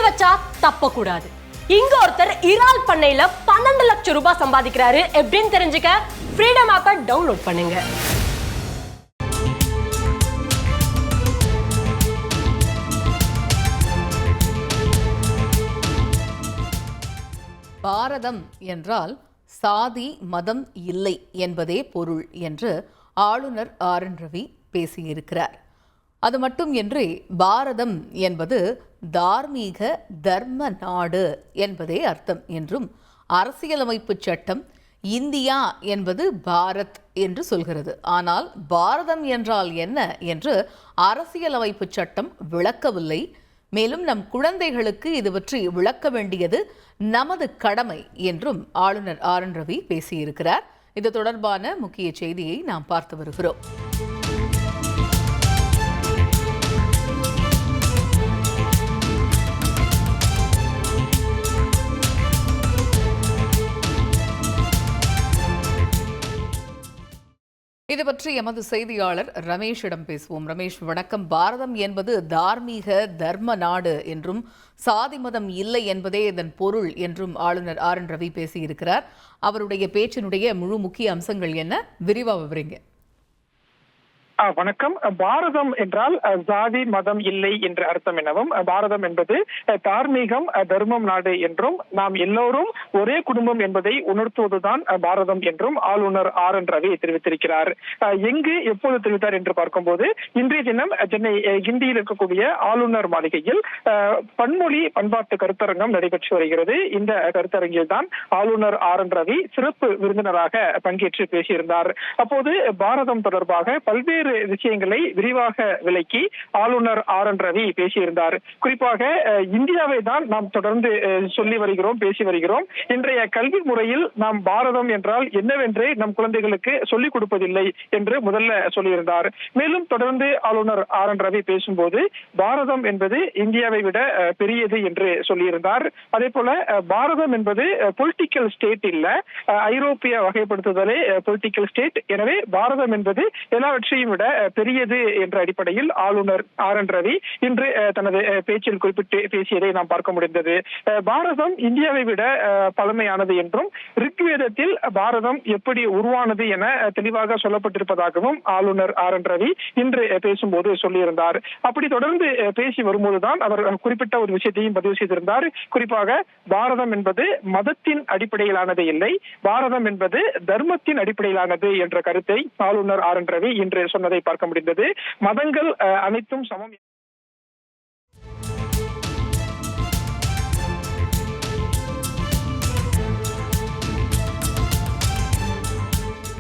வச்சா தப்பக்கூடாது. இங்க ஒருத்தர் இறால் பண்ணையில 12 லட்சம் ரூபாய் சம்பாதிக்கிறாரு. எப்படின்னு தெரிஞ்சுக்க ஃப்ரீடம் ஆப்பை டவுன்லோட் பண்ணுங்க. பாரதம் என்றால் சாதி மதம் இல்லை என்பதே பொருள் என்று ஆளுநர் ஆர்.என். ரவி பேசியிருக்கிறார். அது மட்டுமின்றி பாரதம் என்பது தார்மீக தர்ம நாடு என்பதே அர்த்தம் என்றும், அரசியலமைப்பு சட்டம் இந்தியா என்பது பாரத் என்று சொல்கிறது. ஆனால் பாரதம் என்றால் என்ன என்று அரசியலமைப்பு சட்டம் விளக்கவில்லை. மேலும் நம் குழந்தைகளுக்கு இது பற்றி விளக்க வேண்டியது நமது கடமை என்றும் ஆளுநர் ஆர்.என். ரவி பேசியிருக்கிறார். இது தொடர்பான முக்கிய செய்தியை நாம் பார்த்து வருகிறோம். இது பற்றி எமது செய்தியாளர் ரமேஷிடம் பேசுவோம். ரமேஷ், வணக்கம். பாரதம் என்பது தார்மீக தர்ம நாடு என்றும் சாதி மதம் இல்லை என்பதே இதன் பொருள் என்றும் ஆளுநர் ஆர்.என். ரவி பேசியிருக்கிறார். அவருடைய பேச்சினுடைய முழு முக்கிய அம்சங்கள் என்ன? விரிவா விவரிங்க. வணக்கம். பாரதம் என்றால் ஜாதி மதம் இல்லை என்ற அர்த்தம் எனவும், பாரதம் என்பது தார்மீகம் தர்மம் நாடு என்றும், நாம் எல்லோரும் ஒரே குடும்பம் என்பதை உணர்த்துவதுதான் பாரதம் என்றும் ஆளுநர் ஆர்.என். ரவி தெரிவித்திருக்கிறார். எங்கு எப்போது தெரிவித்தார் என்று பார்க்கும்போது, இன்றைய தினம் சென்னை கிண்டியில் இருக்கக்கூடிய ஆளுநர் மாளிகையில் பன்மொழி பண்பாட்டு கருத்தரங்கம் நடைபெற்று வருகிறது. இந்த கருத்தரங்கில் தான் ஆளுநர் ஆர்.என். ரவி சிறப்பு விருந்தினராக பங்கேற்று பேசியிருந்தார். அப்போது பாரதம் தொடர்பாக பல்வேறு விஷயங்களை விரிவாக விளக்கி ஆளுநர் ஆர்.என். ரவி பேசியிருந்தார். குறிப்பாக இந்தியாவை தான் நாம் தொடர்ந்து சொல்லி வருகிறோம், பேசி வருகிறோம். இன்றைய கல்வி முறையில் நாம் பாரதம் என்றால் என்னவென்று நம் குழந்தைகளுக்கு சொல்லிக் கொடுப்பதில்லை என்று முதல்ல சொல்லியிருந்தார். மேலும் தொடர்ந்து ஆளுநர் ஆர்.என். ரவி பேசும்போது பாரதம் என்பது இந்தியாவை விட பெரியது என்று சொல்லியிருந்தார். அதே போல பாரதம் என்பது பொலிட்டிக்கல் ஸ்டேட் இல்ல, ஐரோப்பிய வகைப்படுத்துதலே பொலிட்டிக்கல் ஸ்டேட். எனவே பாரதம் என்பது எல்லாவற்றையும் பெரியது என்ற அடிப்படையில் ஆளுநர் ஆர்.என். ரவி இன்று தனது பேச்சில் குறிப்பிட்டு பேசியதை நாம் பார்க்க முடிந்தது. பாரதம் இந்தியாவை விட பழமையானது என்றும், ரிக்வேதத்தில் பாரதம் எப்படி உருவானது என தெளிவாக சொல்லப்பட்டிருப்பதாகவும் ஆளுநர் ஆர்.என். ரவி இன்று பேசும்போது சொல்லியிருந்தார். அப்படி தொடர்ந்து பேசி வரும்போதுதான் அவர் குறிப்பிட்ட ஒரு விஷயத்தையும் பதிவு செய்திருந்தார். குறிப்பாக பாரதம் என்பது மதத்தின் அடிப்படையிலானது இல்லை, பாரதம் என்பது தர்மத்தின் அடிப்படையிலானது என்ற கருத்தை ஆளுநர் ஆர்.என். ரவி இன்று சொன்னதை பார்க்க முடிந்தது. மதங்கள் அனைத்தும் சமம்.